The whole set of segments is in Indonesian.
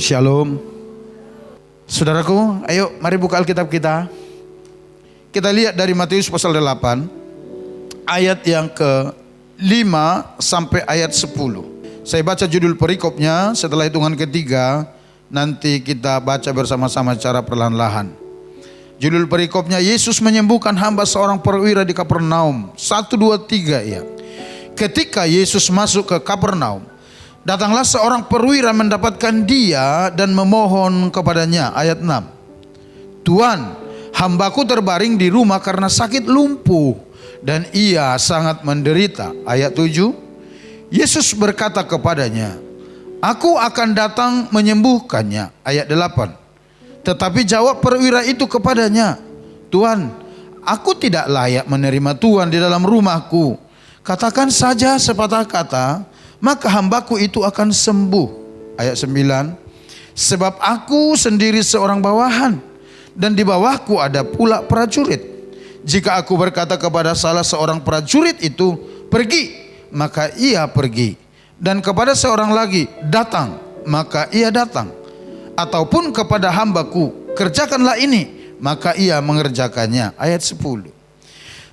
Shalom. Saudaraku, ayo mari buka Alkitab kita. Kita lihat dari Matius pasal 8 ayat yang ke-5 sampai ayat 10. Saya baca judul perikopnya, setelah hitungan ketiga nanti kita baca bersama-sama secara perlahan-lahan. Judul perikopnya, Yesus menyembuhkan hamba seorang perwira di Kapernaum. 1, 2, 3 ya. Ketika Yesus masuk ke Kapernaum, datanglah seorang perwira mendapatkan dia dan memohon kepadanya. Ayat 6. Tuan, hambaku terbaring di rumah karena sakit lumpuh dan ia sangat menderita. Ayat 7. Yesus berkata kepadanya, aku akan datang menyembuhkannya. Ayat 8. Tetapi jawab perwira itu kepadanya, Tuan, aku tidak layak menerima Tuan di dalam rumahku. Katakan saja sepatah kata, maka hambaku itu akan sembuh. Ayat 9. Sebab aku sendiri seorang bawahan, dan di bawahku ada pula prajurit. Jika aku berkata kepada salah seorang prajurit itu, pergi, maka ia pergi. Dan kepada seorang lagi, datang, maka ia datang. Ataupun kepada hambaku, kerjakanlah ini, maka ia mengerjakannya. Ayat 10.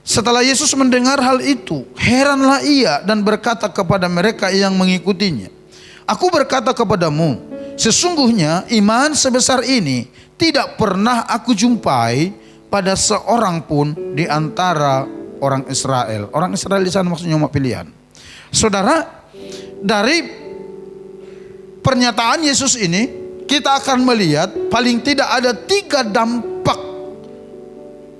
Setelah Yesus mendengar hal itu, heranlah ia dan berkata kepada mereka yang mengikutinya, aku berkata kepadamu, sesungguhnya iman sebesar ini tidak pernah aku jumpai pada seorang pun di antara orang Israel. Orang Israel di sana maksudnya umat pilihan. Saudara, dari pernyataan Yesus ini kita akan melihat paling tidak ada 3 dampak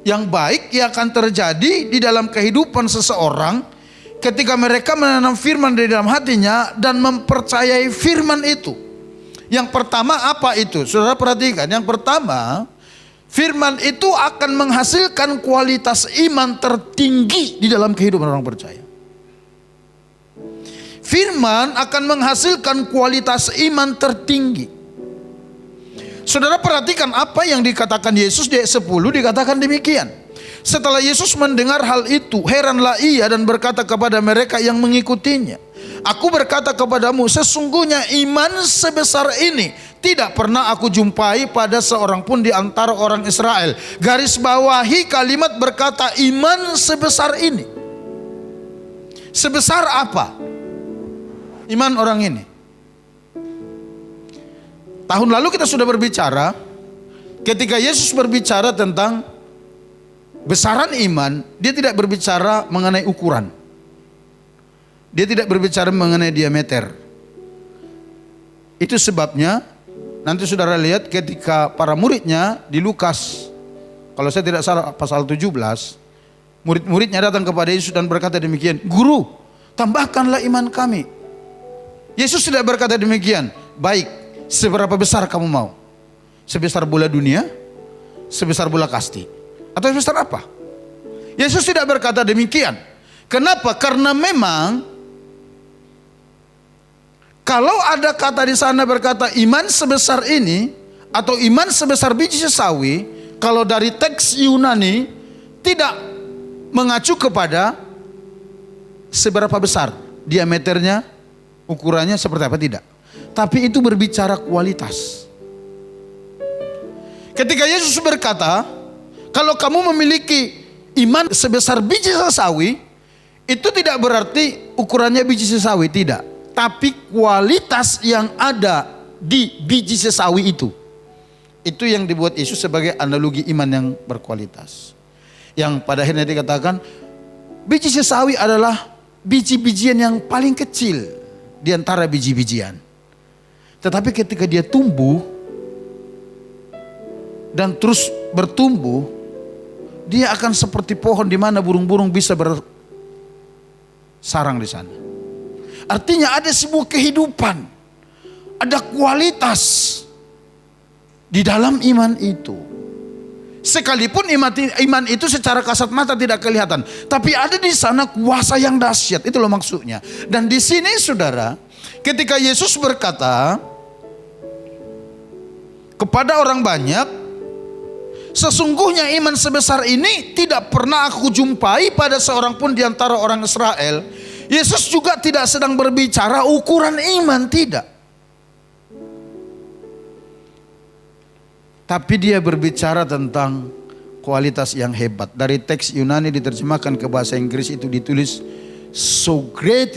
yang baik yang akan terjadi di dalam kehidupan seseorang ketika mereka menanam firman di dalam hatinya dan mempercayai firman itu. Yang pertama apa itu? Saudara perhatikan, yang pertama, firman itu akan menghasilkan kualitas iman tertinggi di dalam kehidupan orang percaya. Firman akan menghasilkan kualitas iman tertinggi. Saudara perhatikan apa yang dikatakan Yesus di ayat 10, dikatakan demikian. Setelah Yesus mendengar hal itu, heranlah ia dan berkata kepada mereka yang mengikutinya, aku berkata kepadamu, sesungguhnya iman sebesar ini tidak pernah aku jumpai pada seorang pun di antara orang Israel. Garis bawahi kalimat berkata iman sebesar ini. Sebesar apa iman orang ini? Tahun lalu kita sudah berbicara, ketika Yesus berbicara tentang besaran iman, dia tidak berbicara mengenai ukuran. Dia tidak berbicara mengenai diameter. Itu sebabnya, nanti saudara lihat ketika para muridnya di Lukas, kalau saya tidak salah pasal 17, murid-muridnya datang kepada Yesus dan berkata demikian, Guru, tambahkanlah iman kami. Yesus tidak berkata demikian, baik. Seberapa besar kamu mau? Sebesar bola dunia? Sebesar bola kasti? Atau sebesar apa? Yesus tidak berkata demikian. Kenapa? Karena memang kalau ada kata di sana berkata iman sebesar ini atau iman sebesar biji sesawi, kalau dari teks Yunani tidak mengacu kepada seberapa besar diameternya, ukurannya seperti apa, tidak. Tapi itu berbicara kualitas. Ketika Yesus berkata, kalau kamu memiliki iman sebesar biji sesawi, itu tidak berarti ukurannya biji sesawi, tidak. Tapi kualitas yang ada di biji sesawi itu yang dibuat Yesus sebagai analogi iman yang berkualitas. Yang pada akhirnya dikatakan, biji sesawi adalah biji-bijian yang paling kecil di antara biji-bijian. Tetapi ketika dia tumbuh dan terus bertumbuh, dia akan seperti pohon di mana burung-burung bisa bersarang di sana. Artinya ada sebuah kehidupan, ada kualitas di dalam iman itu. Sekalipun iman itu secara kasat mata tidak kelihatan, tapi ada di sana kuasa yang dahsyat. Itu loh maksudnya. Dan di sini saudara, ketika Yesus berkata kepada orang banyak, sesungguhnya iman sebesar ini tidak pernah aku jumpai pada seorang pun di antara orang Israel. Yesus juga tidak sedang berbicara ukuran iman, tidak. Tapi dia berbicara tentang kualitas yang hebat. Dari teks Yunani diterjemahkan ke bahasa Inggris itu ditulis so great.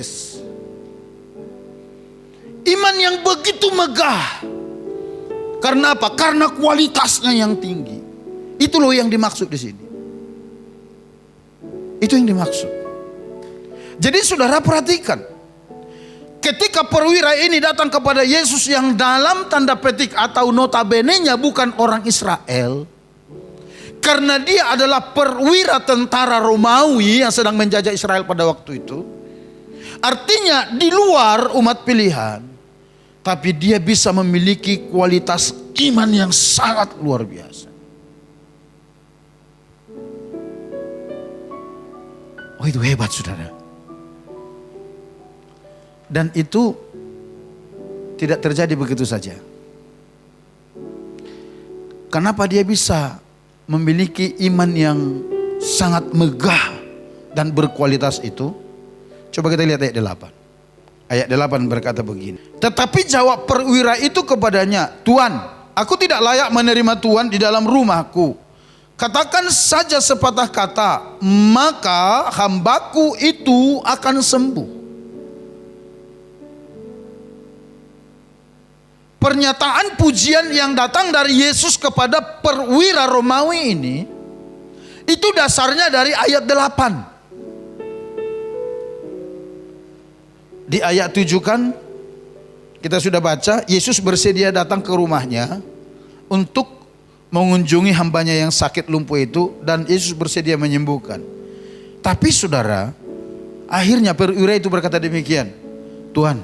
Iman yang begitu megah. Karena apa? Karena kualitasnya yang tinggi. Itu loh yang dimaksud di sini. Itu yang dimaksud. Jadi saudara perhatikan. Ketika perwira ini datang kepada Yesus yang dalam tanda petik atau notabene-nya bukan orang Israel. Karena dia adalah perwira tentara Romawi yang sedang menjajah Israel pada waktu itu. Artinya di luar umat pilihan. Tapi dia bisa memiliki kualitas iman yang sangat luar biasa. Oh, itu hebat saudara. Dan itu tidak terjadi begitu saja. Kenapa dia bisa memiliki iman yang sangat megah dan berkualitas itu? Coba kita lihat ayat 8. Ayat 8 berkata begini. Tetapi jawab perwira itu kepadanya, Tuan, aku tidak layak menerima Tuan di dalam rumahku. Katakan saja sepatah kata, maka hambaku itu akan sembuh. Pernyataan pujian yang datang dari Yesus kepada perwira Romawi ini, itu dasarnya dari ayat 8. Di ayat 7 kan kita sudah baca, Yesus bersedia datang ke rumahnya untuk mengunjungi hambanya yang sakit lumpuh itu, dan Yesus bersedia menyembuhkan. Tapi saudara, akhirnya perwira itu berkata demikian, Tuhan,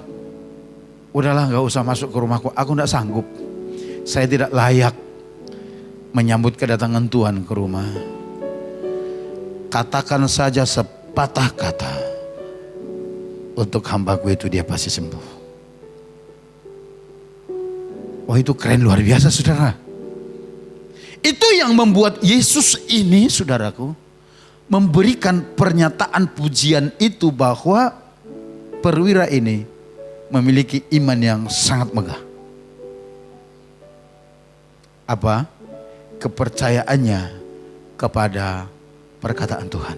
udahlah gak usah masuk ke rumahku, aku tidak sanggup. Saya tidak layak menyambut kedatangan Tuhan ke rumah. Katakan saja sepatah kata, untuk hambaku itu dia pasti sembuh. Wah, itu keren luar biasa saudara. Itu yang membuat Yesus ini saudaraku memberikan pernyataan pujian itu bahwa perwira ini memiliki iman yang sangat megah. Apa? Kepercayaannya kepada perkataan Tuhan.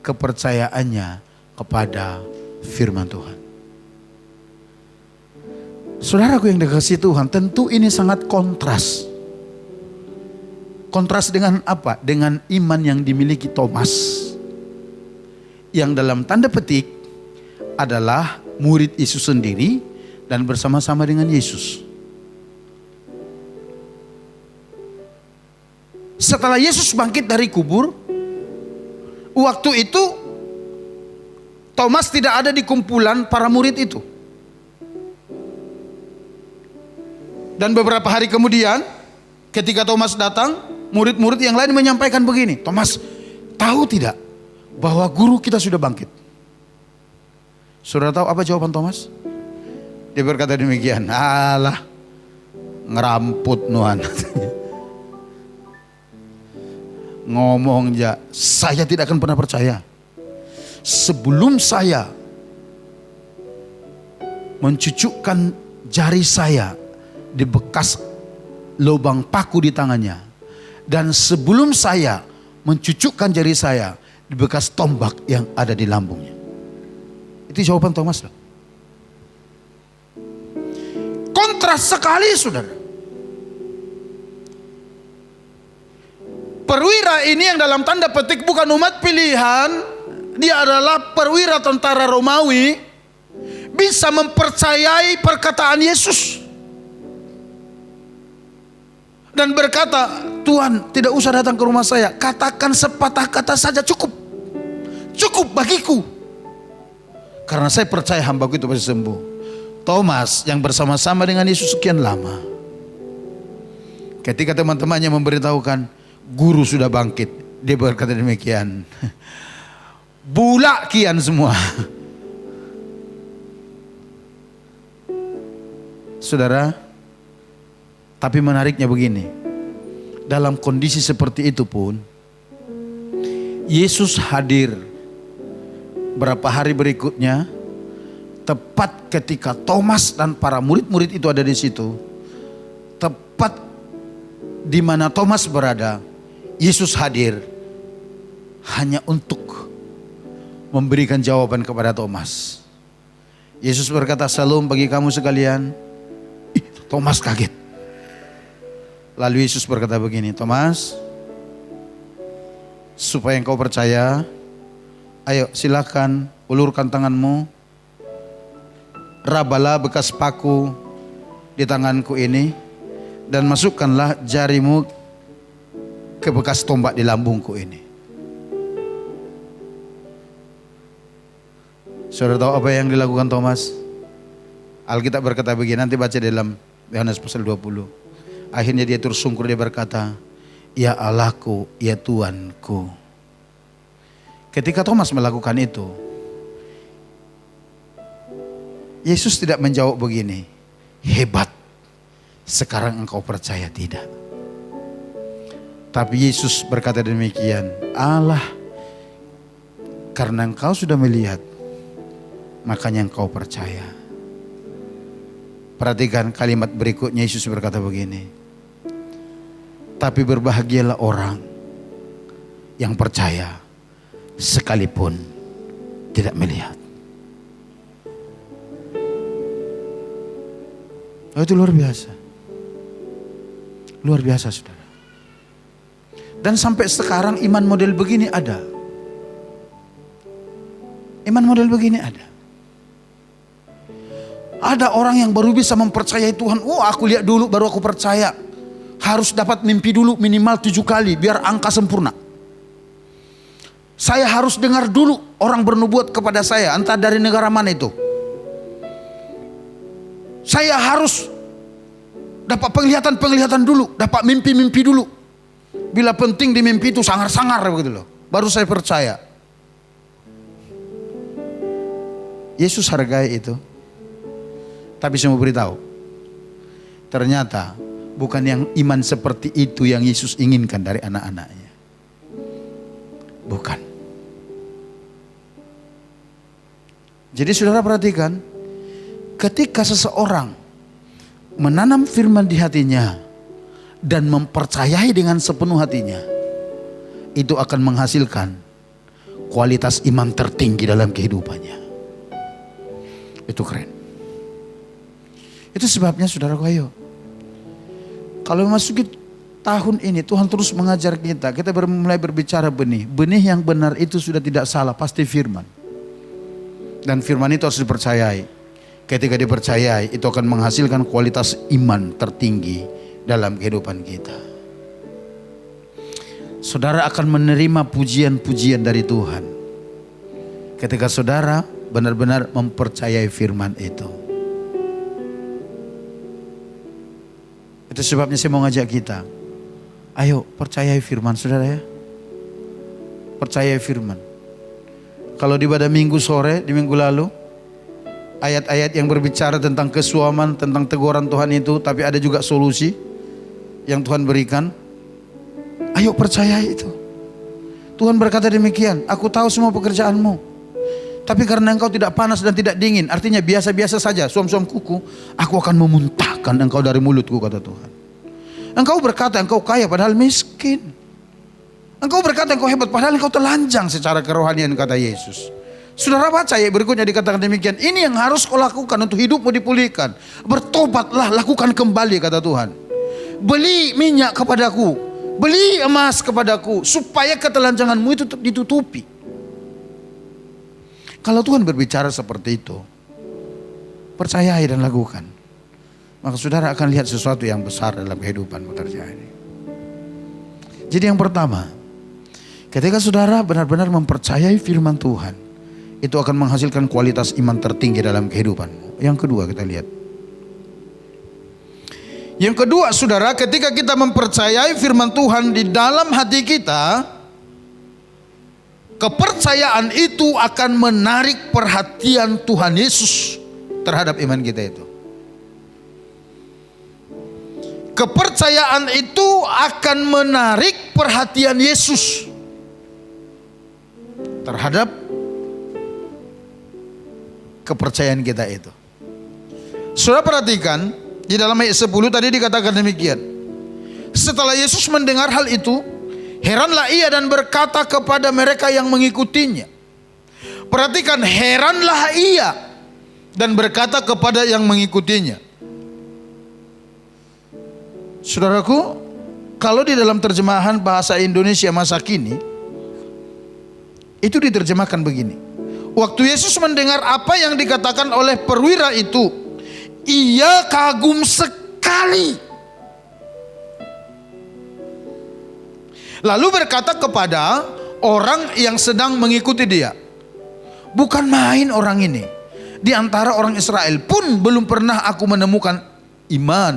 Kepercayaannya kepada firman Tuhan. Saudaraku yang dikasihi Tuhan, tentu ini sangat kontras. Kontras dengan apa? Dengan iman yang dimiliki Thomas. Yang dalam tanda petik adalah murid Yesus sendiri dan bersama-sama dengan Yesus. Setelah Yesus bangkit dari kubur, waktu itu Thomas tidak ada di kumpulan para murid itu. Dan beberapa hari kemudian, ketika Thomas datang, murid-murid yang lain menyampaikan begini, Thomas, tahu tidak bahwa guru kita sudah bangkit? Saudara tahu apa jawaban Thomas? Dia berkata demikian, alah, ngeramput nuan. Ngomong aja, saya tidak akan pernah percaya. Sebelum saya mencucukkan jari saya di bekas lubang paku di tangannya, dan sebelum saya mencucukkan jari saya di bekas tombak yang ada di lambungnya. Itu jawaban Thomas. Kontras sekali saudara. Perwira ini yang dalam tanda petik bukan umat pilihan, dia adalah perwira tentara Romawi, bisa mempercayai perkataan Yesus. Dan berkata, Tuhan tidak usah datang ke rumah saya, katakan sepatah kata saja cukup. Cukup bagiku. Karena saya percaya hambaku itu pasti sembuh. Thomas yang bersama-sama dengan Yesus sekian lama, ketika teman-temannya memberitahukan guru sudah bangkit, dia berkata demikian, bulak kian semua. Saudara, tapi menariknya begini, dalam kondisi seperti itu pun Yesus hadir berapa hari berikutnya, tepat ketika Thomas dan para murid-murid itu ada di situ, tepat di mana Thomas berada, Yesus hadir hanya untuk memberikan jawaban kepada Thomas. Yesus berkata, "Shalom bagi kamu sekalian." Thomas kaget. Lalu Yesus berkata begini, "Thomas, supaya engkau percaya, ayo silakan ulurkan tanganmu. Rabalah bekas paku di tanganku ini dan masukkanlah jarimu ke bekas tombak di lambungku ini." Saudara tahu apa yang dilakukan Thomas? Alkitab berkata begini, nanti baca dalam Yohanes pasal 20. Akhirnya dia tersungkur, dia berkata, "Ya Allahku, ya Tuanku." Ketika Thomas melakukan itu, Yesus tidak menjawab begini, "Hebat, sekarang engkau percaya." Tidak. Tapi Yesus berkata demikian, "Allah, karena engkau sudah melihat, makanya engkau percaya." Perhatikan kalimat berikutnya, Yesus berkata begini, "Tapi berbahagialah orang yang percaya sekalipun tidak melihat." Oh, itu luar biasa. Luar biasa, saudara. Dan sampai sekarang iman model begini ada. Iman model begini ada. Ada orang yang baru bisa mempercayai Tuhan. "Oh, aku lihat dulu baru aku percaya. Harus dapat mimpi dulu minimal 7 kali biar angka sempurna. Saya harus dengar dulu orang bernubuat kepada saya, entah dari negara mana itu. Saya harus dapat penglihatan dulu, dapat mimpi dulu. Bila penting di mimpi itu sangar-sangar begitu loh. Baru saya percaya." Yesus hargai itu. Tapi saya mau beritahu, ternyata bukan yang iman seperti itu yang Yesus inginkan dari anak-anaknya. Bukan. Jadi saudara perhatikan, ketika seseorang menanam firman di hatinya dan mempercayai dengan sepenuh hatinya, itu akan menghasilkan kualitas iman tertinggi dalam kehidupannya. Itu keren. Itu sebabnya saudara, ayo, kalau memasuki tahun ini Tuhan terus mengajar kita mulai berbicara benih. Benih yang benar itu sudah tidak salah, pasti firman. Dan firman itu harus dipercayai. Ketika dipercayai, itu akan menghasilkan kualitas iman tertinggi dalam kehidupan kita. Saudara akan menerima pujian-pujian dari Tuhan ketika saudara benar-benar mempercayai firman itu. Itu sebabnya saya mau ngajak kita, ayo percayai firman, saudara ya. Percayai firman. Kalau di pada minggu sore, di minggu lalu, ayat-ayat yang berbicara tentang kesuaman, tentang teguran Tuhan itu, tapi ada juga solusi yang Tuhan berikan. Ayo percayai itu. Tuhan berkata demikian, "Aku tahu semua pekerjaanmu, tapi karena engkau tidak panas dan tidak dingin," artinya biasa-biasa saja, suam-suam kuku, "aku akan memuntahkan engkau dari mulutku," kata Tuhan. Engkau berkata engkau kaya padahal miskin. Engkau berkata engkau hebat padahal engkau telanjang secara kerohanian, kata Yesus. Saudara baca ayat berikutnya dikatakan demikian, "Ini yang harus kau lakukan untuk hidupmu dipulihkan. Bertobatlah, lakukan kembali," kata Tuhan. "Beli minyak kepadaku, beli emas kepadaku, supaya ketelanjanganmu itu ditutupi." Kalau Tuhan berbicara seperti itu, percayai dan lakukan, maka saudara akan lihat sesuatu yang besar dalam kehidupanmu terjadi. Jadi yang pertama, ketika saudara benar-benar mempercayai firman Tuhan, itu akan menghasilkan kualitas iman tertinggi dalam kehidupanmu. Yang kedua kita lihat. Yang kedua saudara, ketika kita mempercayai firman Tuhan di dalam hati kita, kepercayaan itu akan menarik perhatian Tuhan Yesus terhadap iman kita itu. Kepercayaan itu akan menarik perhatian Yesus terhadap kepercayaan kita itu. Saudara perhatikan di dalam ayat 10 tadi dikatakan demikian, Setelah Yesus mendengar hal itu, heranlah ia dan berkata kepada mereka yang mengikutinya. Perhatikan, heranlah ia dan berkata kepada yang mengikutinya. Saudaraku, kalau di dalam terjemahan bahasa Indonesia masa kini, itu diterjemahkan begini. Waktu Yesus mendengar apa yang dikatakan oleh perwira itu, ia kagum sekali. Lalu berkata kepada orang yang sedang mengikuti dia, bukan main orang ini. Di antara orang Israel pun belum pernah aku menemukan iman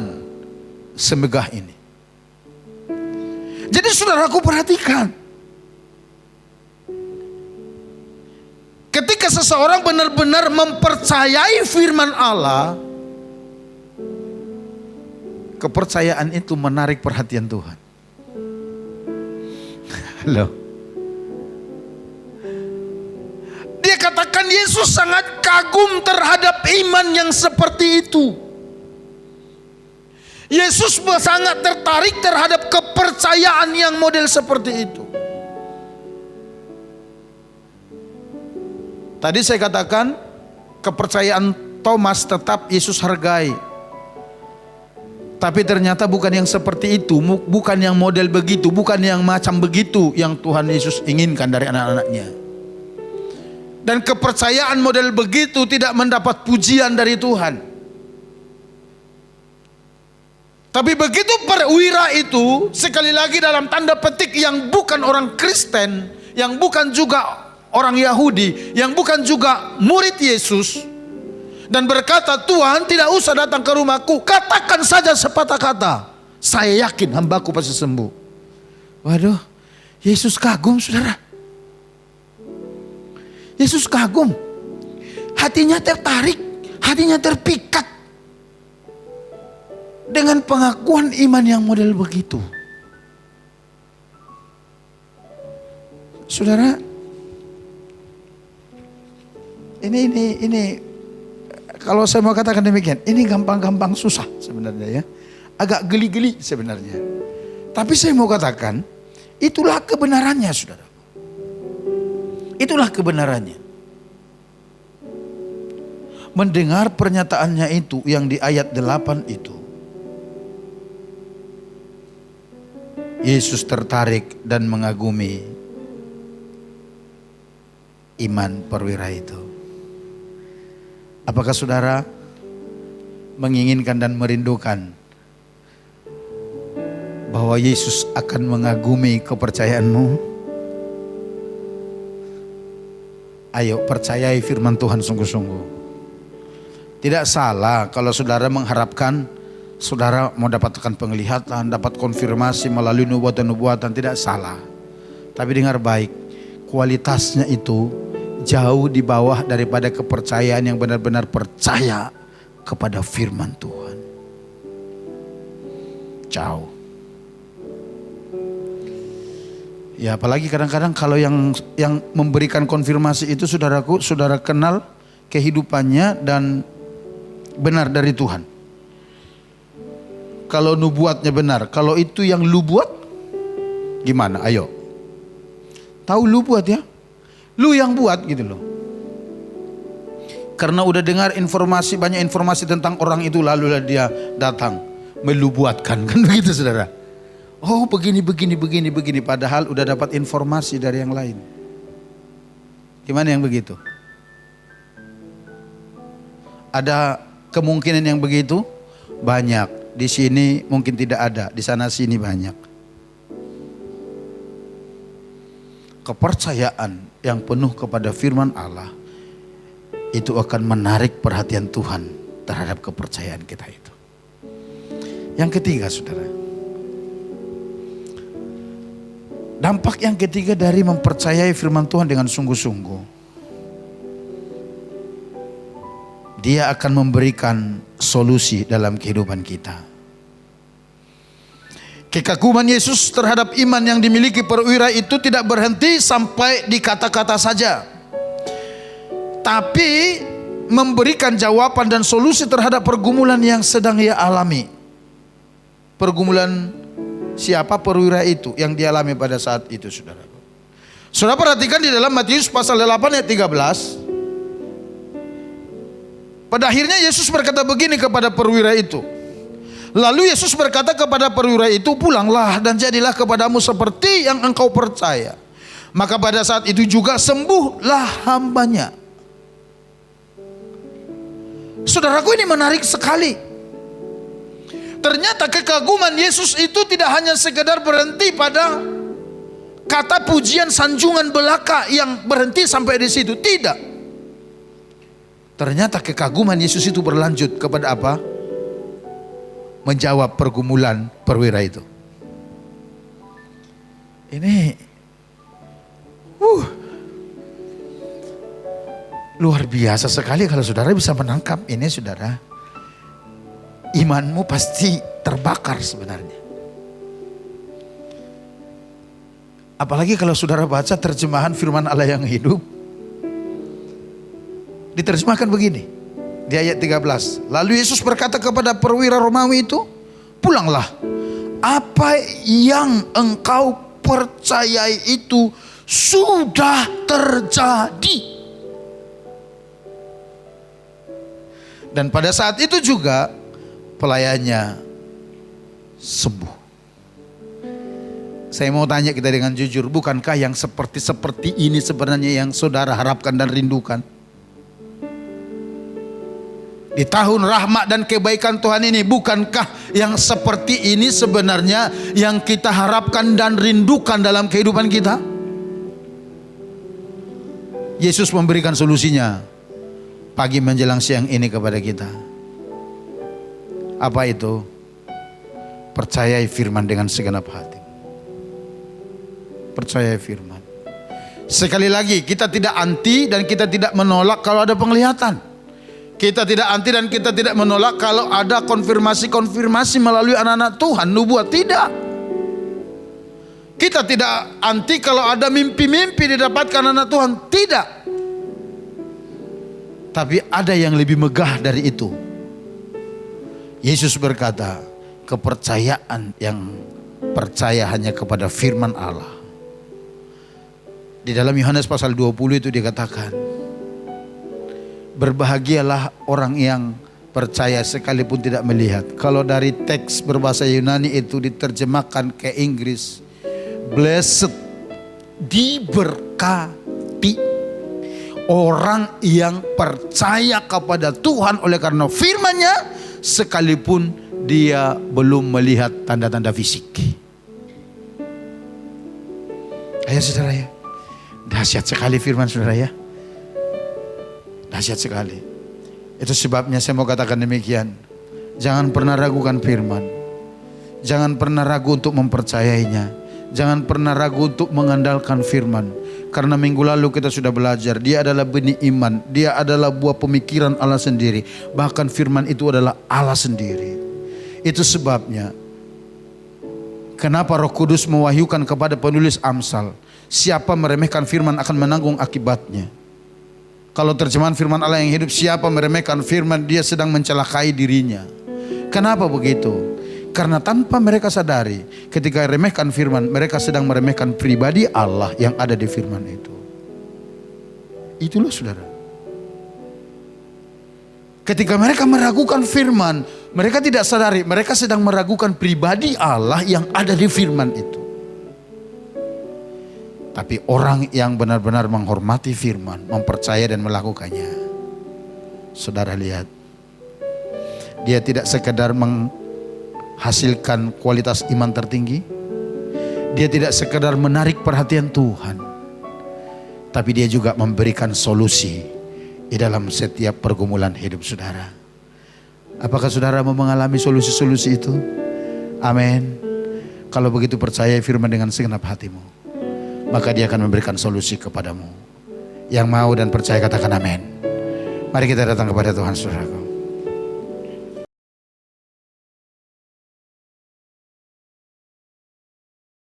semegah ini. Jadi saudaraku, perhatikan. Ketika seseorang benar-benar mempercayai firman Allah, kepercayaan itu menarik perhatian Tuhan. Halo. Dia katakan Yesus sangat kagum terhadap iman yang seperti itu. Yesus sangat tertarik terhadap kepercayaan yang model seperti itu. Tadi saya katakan kepercayaan Thomas tetap Yesus hargai. Tapi ternyata bukan yang seperti itu, bukan yang model begitu, bukan yang macam begitu yang Tuhan Yesus inginkan dari anak-anaknya. Dan kepercayaan model begitu tidak mendapat pujian dari Tuhan. Tapi begitu perwira itu, sekali lagi dalam tanda petik, yang bukan orang Kristen, yang bukan juga orang Yahudi, yang bukan juga murid Yesus, dan berkata, Tuhan tidak usah datang ke rumahku, katakan saja sepatah kata, saya yakin hambaku pasti sembuh. Waduh, Yesus kagum saudara. Yesus kagum. Hatinya tertarik, hatinya terpikat dengan pengakuan iman yang model begitu. Saudara, ini kalau saya mau katakan demikian, ini gampang-gampang susah sebenarnya ya. Agak geli-geli sebenarnya. Tapi saya mau katakan, itulah kebenarannya saudara. Itulah kebenarannya. Mendengar pernyataannya itu yang di ayat 8 itu, Yesus tertarik dan mengagumi iman perwira itu. Apakah saudara menginginkan dan merindukan bahwa Yesus akan mengagumi kepercayaanmu? Ayo percayai firman Tuhan sungguh-sungguh. Tidak salah kalau saudara mengharapkan saudara mau dapatkan penglihatan, dapat konfirmasi melalui nubuatan-nubuatan, tidak salah. Tapi dengar baik, kualitasnya itu jauh di bawah daripada kepercayaan yang benar-benar percaya kepada firman Tuhan. Jauh. Ya apalagi kadang-kadang kalau yang memberikan konfirmasi itu saudaraku, saudara kenal kehidupannya dan benar dari Tuhan. Kalau nubuatnya benar, kalau itu yang lu buat gimana? Ayo. Tahu lu buat ya? Lu yang buat gitu loh. Karena udah dengar informasi, banyak informasi tentang orang itu, lalu dia datang melubuatkan, kan begitu saudara. Oh begini, padahal udah dapat informasi dari yang lain. Gimana yang begitu? Ada kemungkinan yang begitu? Banyak. Di sini mungkin tidak ada, di sana sini banyak. Kepercayaan yang penuh kepada firman Allah itu akan menarik perhatian Tuhan terhadap kepercayaan kita itu. Yang ketiga saudara, dampak yang ketiga dari mempercayai firman Tuhan dengan sungguh-sungguh, Dia akan memberikan solusi dalam kehidupan kita. Kekaguman Yesus terhadap iman yang dimiliki perwira itu tidak berhenti sampai di kata-kata saja, tapi memberikan jawaban dan solusi terhadap pergumulan yang sedang ia alami. Pergumulan siapa perwira itu yang dialami pada saat itu, saudara. Saudara perhatikan di dalam Matius pasal 8 ayat 13. Pada akhirnya Yesus berkata begini kepada perwira itu. Lalu Yesus berkata kepada perwira itu, pulanglah dan jadilah kepadamu seperti yang engkau percaya. Maka pada saat itu juga sembuhlah hambanya. Saudaraku, ini menarik sekali. Ternyata kekaguman Yesus itu tidak hanya sekedar berhenti pada kata pujian sanjungan belaka yang berhenti sampai di situ. Tidak. Ternyata kekaguman Yesus itu berlanjut kepada apa? Menjawab pergumulan perwira itu. Ini luar biasa sekali kalau saudara bisa menangkap ini, saudara. Imanmu pasti terbakar sebenarnya. Apalagi kalau saudara baca terjemahan firman Allah yang hidup. Diterjemahkan begini. Di ayat 13. Lalu Yesus berkata kepada perwira Romawi itu, pulanglah. Apa yang engkau percayai itu sudah terjadi. Dan pada saat itu juga pelayannya sembuh. Saya mau tanya kita dengan jujur, bukankah yang seperti ini sebenarnya yang saudara harapkan dan rindukan? Di tahun rahmat dan kebaikan Tuhan ini, bukankah yang seperti ini sebenarnya yang kita harapkan dan rindukan dalam kehidupan kita? Yesus memberikan solusinya pagi menjelang siang ini kepada kita. Apa itu? Percayai firman dengan segenap hati. Percayai firman. Sekali lagi, kita tidak anti dan kita tidak menolak kalau ada penglihatan. Kita tidak anti dan kita tidak menolak kalau ada konfirmasi-konfirmasi melalui anak-anak Tuhan, nubuat. Tidak. Kita tidak anti kalau ada mimpi-mimpi didapatkan anak Tuhan. Tidak. Tapi ada yang lebih megah dari itu. Yesus berkata, kepercayaan yang percaya hanya kepada firman Allah. Di dalam Yohanes pasal 20 itu dikatakan, berbahagialah orang yang percaya sekalipun tidak melihat. Kalau dari teks berbahasa Yunani itu diterjemahkan ke Inggris, blessed, diberkati orang yang percaya kepada Tuhan oleh karena firman-Nya sekalipun dia belum melihat tanda-tanda fisik. Ayo saudara ya, dahsyat sekali firman saudara ya. Dahsyat sekali. Itu sebabnya saya mau katakan demikian. Jangan pernah ragukan firman. Jangan pernah ragu untuk mempercayainya. Jangan pernah ragu untuk mengandalkan firman. Karena minggu lalu kita sudah belajar, dia adalah benih iman. Dia adalah buah pemikiran Allah sendiri. Bahkan firman itu adalah Allah sendiri. Itu sebabnya kenapa Roh Kudus mewahyukan kepada penulis Amsal, siapa meremehkan firman akan menanggung akibatnya. Kalau terjemahan firman Allah yang hidup, siapa meremehkan firman, dia sedang mencelakai dirinya. Kenapa begitu? Karena tanpa mereka sadari, ketika remehkan firman, mereka sedang meremehkan pribadi Allah yang ada di firman itu. Itulah saudara. Ketika mereka meragukan firman, mereka tidak sadari, mereka sedang meragukan pribadi Allah yang ada di firman itu. Tapi orang yang benar-benar menghormati firman, mempercaya dan melakukannya, saudara lihat, dia tidak sekedar menghasilkan kualitas iman tertinggi, dia tidak sekedar menarik perhatian Tuhan, tapi dia juga memberikan solusi di dalam setiap pergumulan hidup saudara. Apakah saudara mau mengalami solusi-solusi itu? Amin. Kalau begitu percaya firman dengan segenap hatimu, maka dia akan memberikan solusi kepadamu. Yang mau dan percaya katakan amin. Mari kita datang kepada Tuhan saudaraku.